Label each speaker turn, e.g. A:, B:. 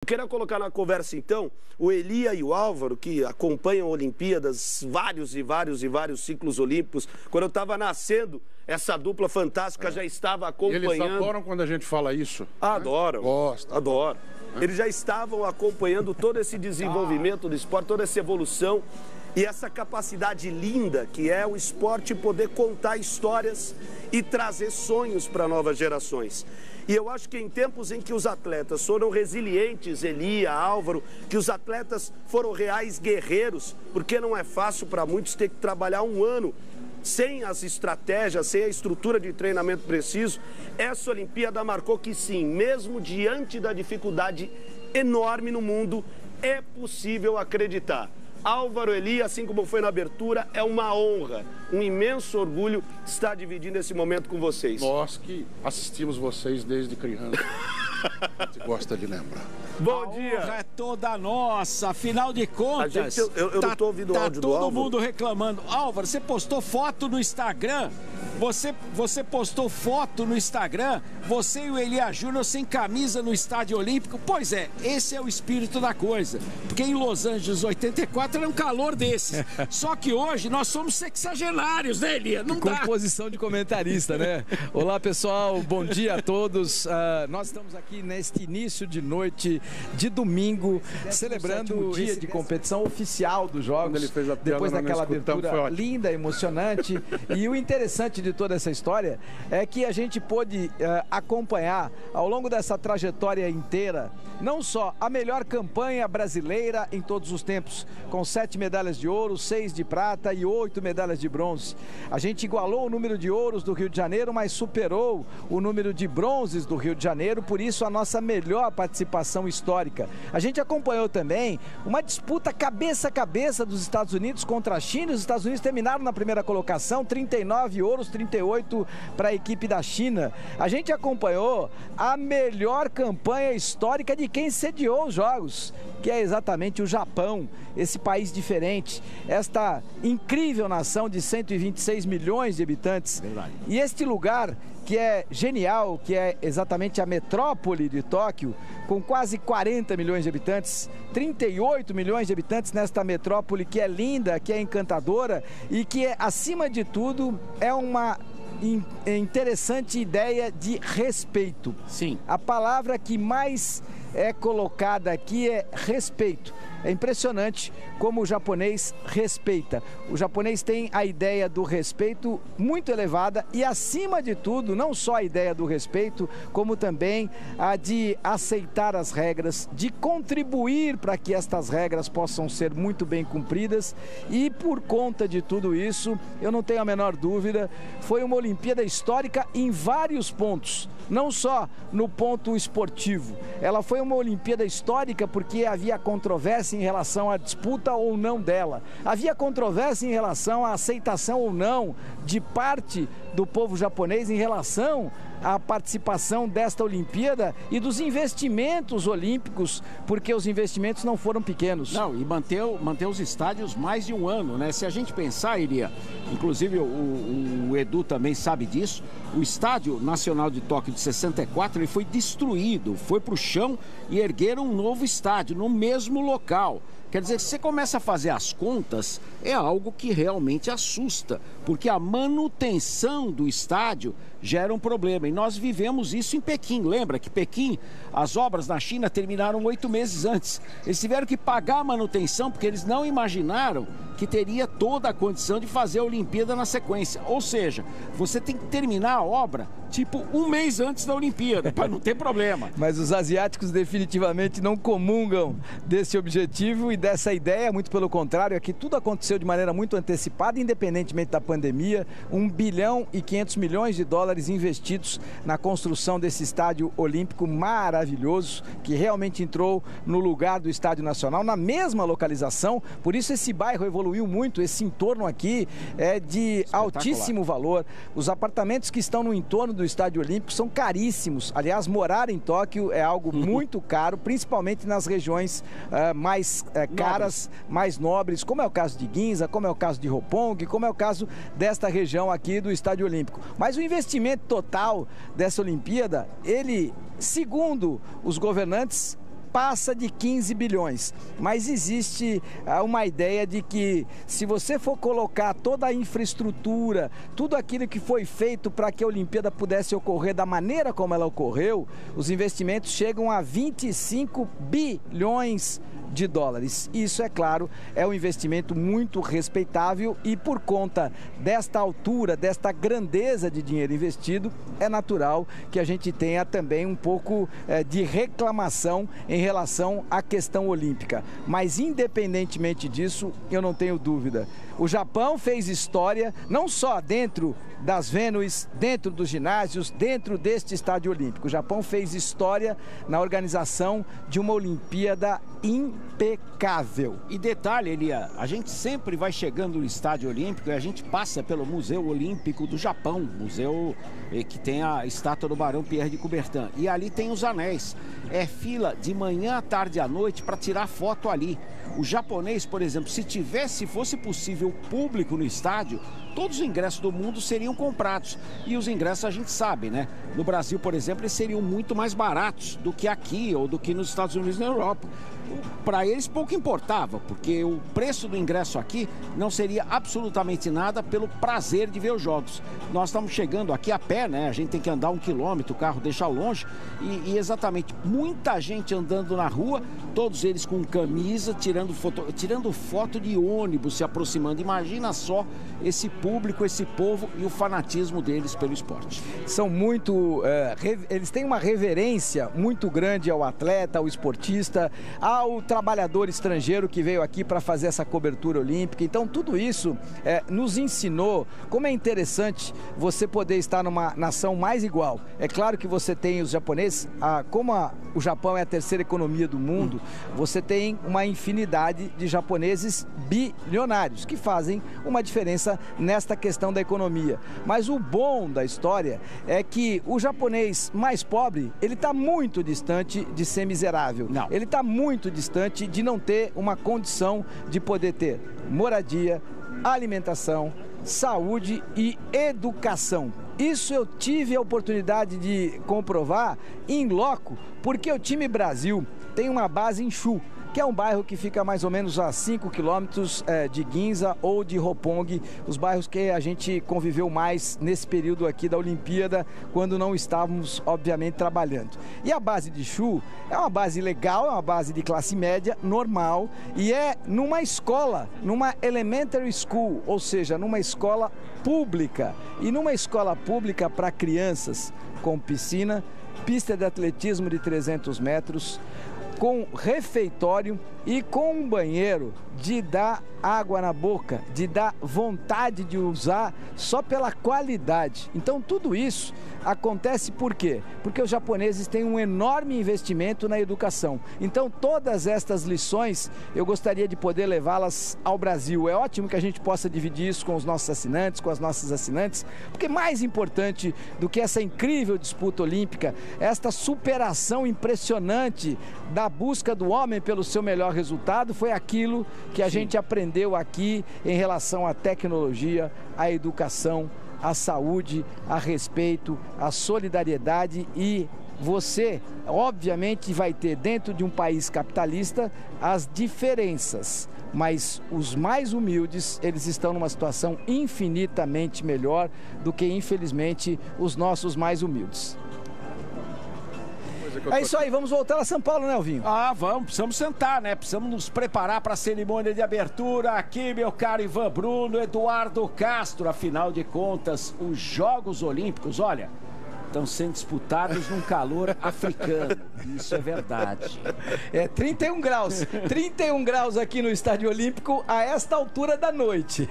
A: Quero colocar na conversa, então, o Elia e o Álvaro, que acompanham Olimpíadas, vários ciclos olímpicos. Quando eu estava nascendo, essa dupla fantástica já estava acompanhando.
B: Eles adoram quando a gente fala isso.
A: Adoram.
B: Gosta.
A: Adoram. Eles já estavam acompanhando todo esse desenvolvimento do esporte, toda essa evolução e essa capacidade linda que é o esporte poder contar histórias e trazer sonhos para novas gerações. E eu acho que em tempos em que os atletas foram resilientes, Elia, Álvaro, que os atletas foram reais guerreiros, porque não é fácil para muitos ter que trabalhar um ano sem as estratégias, sem a estrutura de treinamento preciso. Essa Olimpíada marcou que sim, mesmo diante da dificuldade enorme no mundo, é possível acreditar. Álvaro, Elia, assim como foi na abertura, é uma honra, um imenso orgulho estar dividindo esse momento com vocês.
B: Nós que assistimos vocês desde criança, a gente gosta de lembrar.
A: Bom dia!
C: A honra é toda nossa, afinal de contas,
A: eu não tô ouvindo o áudio do Álvaro.
C: Tá todo mundo reclamando. Álvaro, você postou foto no Instagram? Você postou foto no Instagram, você e o Elia Júnior sem camisa no Estádio Olímpico? Pois é, esse é o espírito da coisa. Porque em Los Angeles 84 era um calor desses. Só que hoje nós somos sexagenários, né, Elia? Não dá.
D: Com posição de comentarista, né? Olá, pessoal, bom dia a todos. Nós estamos aqui neste início de noite de domingo, celebrando o dia de competição oficial dos Jogos. Depois daquela abertura linda, emocionante. E o interessante de toda essa história é que a gente pôde acompanhar ao longo dessa trajetória inteira não só a melhor campanha brasileira em todos os tempos, com 7 medalhas de ouro, 6 de prata e 8 medalhas de bronze. A gente igualou o número de ouros do Rio de Janeiro, mas superou o número de bronzes do Rio de Janeiro, por isso a nossa melhor participação histórica. A gente acompanhou também uma disputa cabeça a cabeça dos Estados Unidos contra a China. Os Estados Unidos terminaram na primeira colocação, 39 ouros, 38 para a equipe da China. A gente acompanhou a melhor campanha histórica de quem sediou os Jogos, que é exatamente o Japão, esse país diferente, esta incrível nação de 126 milhões de habitantes.
C: Verdade.
D: E este lugar que é genial, que é exatamente a metrópole de Tóquio, com quase 40 milhões de habitantes, 38 milhões de habitantes nesta metrópole que é linda, que é encantadora e que, acima de tudo, é uma interessante ideia de respeito.
C: Sim.
D: A palavra que mais é colocada aqui é respeito. É impressionante como o japonês respeita. O japonês tem a ideia do respeito muito elevada e, acima de tudo, não só a ideia do respeito, como também a de aceitar as regras, de contribuir para que estas regras possam ser muito bem cumpridas. E, por conta de tudo isso, eu não tenho a menor dúvida, foi uma Olimpíada histórica em vários pontos, não só no ponto esportivo. Ela foi uma Olimpíada histórica porque havia controvérsia em relação à disputa ou não dela. Havia controvérsia em relação à aceitação ou não de parte do povo japonês em relação à participação desta Olimpíada e dos investimentos olímpicos, porque os investimentos não foram pequenos.
C: Não, e manter os estádios mais de um ano, né? Se a gente pensar, Iria, inclusive o Edu também sabe disso, o Estádio Nacional de Tóquio de 64, ele foi destruído, foi para o chão e ergueram um novo estádio no mesmo local. Quer dizer, se você começa a fazer as contas, é algo que realmente assusta, porque a manutenção do estádio gera um problema. E nós vivemos isso em Pequim. Lembra que Pequim, as obras na China terminaram 8 meses antes. Eles tiveram que pagar a manutenção porque eles não imaginaram que teria toda a condição de fazer a Olimpíada na sequência. Ou seja, você tem que terminar a obra tipo um mês antes da Olimpíada, para não ter problema.
D: Mas os asiáticos definitivamente não comungam desse objetivo e dessa ideia, muito pelo contrário, é que tudo aconteceu de maneira muito antecipada, independentemente da pandemia. 1 bilhão e 500 milhões de dólares investidos na construção desse estádio olímpico maravilhoso, que realmente entrou no lugar do Estádio Nacional, na mesma localização. Por isso esse bairro evoluiu muito, esse entorno aqui é de altíssimo valor. Os apartamentos que estão no entorno do Estádio Olímpico são caríssimos. Aliás, morar em Tóquio é algo muito caro, principalmente nas regiões mais caras, mais nobres, como é o caso de Ginza, como é o caso de Roppongi, como é o caso desta região aqui do Estádio Olímpico. Mas o investimento total dessa Olimpíada, ele, segundo os governantes, passa de 15 bilhões. Mas existe uma ideia de que se você for colocar toda a infraestrutura, tudo aquilo que foi feito para que a Olimpíada pudesse ocorrer da maneira como ela ocorreu, os investimentos chegam a 25 bilhões de dólares. Isso, é claro, é um investimento muito respeitável e por conta desta altura, desta grandeza de dinheiro investido, é natural que a gente tenha também um pouco de reclamação em relação à questão olímpica. Mas independentemente disso, eu não tenho dúvida. O Japão fez história, não só dentro das Vênues, dentro dos ginásios, dentro deste estádio olímpico. O Japão fez história na organização de uma Olimpíada impecável.
C: E detalhe, Elia, a gente sempre vai chegando no estádio olímpico e a gente passa pelo Museu Olímpico do Japão, museu que tem a estátua do Barão Pierre de Coubertin. E ali tem os anéis. É fila de manhã, à tarde e à noite para tirar foto ali. O japonês, por exemplo, se fosse possível público no estádio, todos os ingressos do mundo seriam comprados. E os ingressos a gente sabe, né? No Brasil, por exemplo, eles seriam muito mais baratos do que aqui ou do que nos Estados Unidos e na Europa. Para eles pouco importava, porque o preço do ingresso aqui não seria absolutamente nada pelo prazer de ver os jogos. Nós estamos chegando aqui a pé, né? A gente tem que andar 1 quilômetro, o carro deixa longe e exatamente muita gente andando na rua, todos eles com camisa, tirando foto de ônibus se aproximando. Imagina só esse público, esse povo e o fanatismo deles pelo esporte.
D: São muito... eles têm uma reverência muito grande ao atleta, ao esportista, ao trabalhador estrangeiro que veio aqui para fazer essa cobertura olímpica. Então tudo isso nos ensinou como é interessante você poder estar numa nação mais igual. É claro que você tem os japoneses, como o Japão é a terceira economia do mundo, você tem uma infinidade de japoneses bilionários que fazem uma diferença nesta questão da economia. Mas o bom da história é que o japonês mais pobre, ele está muito distante de ser miserável.
C: Não.
D: Ele está muito distante de não ter uma condição de poder ter moradia, alimentação, saúde e educação. Isso eu tive a oportunidade de comprovar em loco, porque o time Brasil tem uma base em Chu, que é um bairro que fica mais ou menos a 5 quilômetros de Ginza ou de Roppongi, os bairros que a gente conviveu mais nesse período aqui da Olimpíada, quando não estávamos, obviamente, trabalhando. E a base de Chu é uma base legal, é uma base de classe média, normal, e é numa escola, numa elementary school, ou seja, numa escola pública. E numa escola pública para crianças, com piscina, pista de atletismo de 300 metros, com refeitório e com um banheiro de dar água na boca, de dar vontade de usar só pela qualidade. Então tudo isso acontece por quê? Porque os japoneses têm um enorme investimento na educação. Então todas estas lições eu gostaria de poder levá-las ao Brasil. É ótimo que a gente possa dividir isso com os nossos assinantes, com as nossas assinantes, porque mais importante do que essa incrível disputa olímpica, esta superação impressionante da busca do homem pelo seu melhor resultado, foi aquilo que a gente aprendeu aqui em relação à tecnologia, à educação, à saúde, a respeito, à solidariedade. E você, obviamente, vai ter dentro de um país capitalista as diferenças, mas os mais humildes, eles estão numa situação infinitamente melhor do que, infelizmente, os nossos mais humildes. É isso aí, vamos voltar a São Paulo, né, Alvinho?
C: Vamos, precisamos sentar, né? Precisamos nos preparar para a cerimônia de abertura. Aqui, meu caro Ivan Bruno, Eduardo Castro. Afinal de contas, os Jogos Olímpicos, olha, estão sendo disputados num calor africano. Isso é verdade.
D: 31 graus. 31 graus aqui no Estádio Olímpico a esta altura da noite.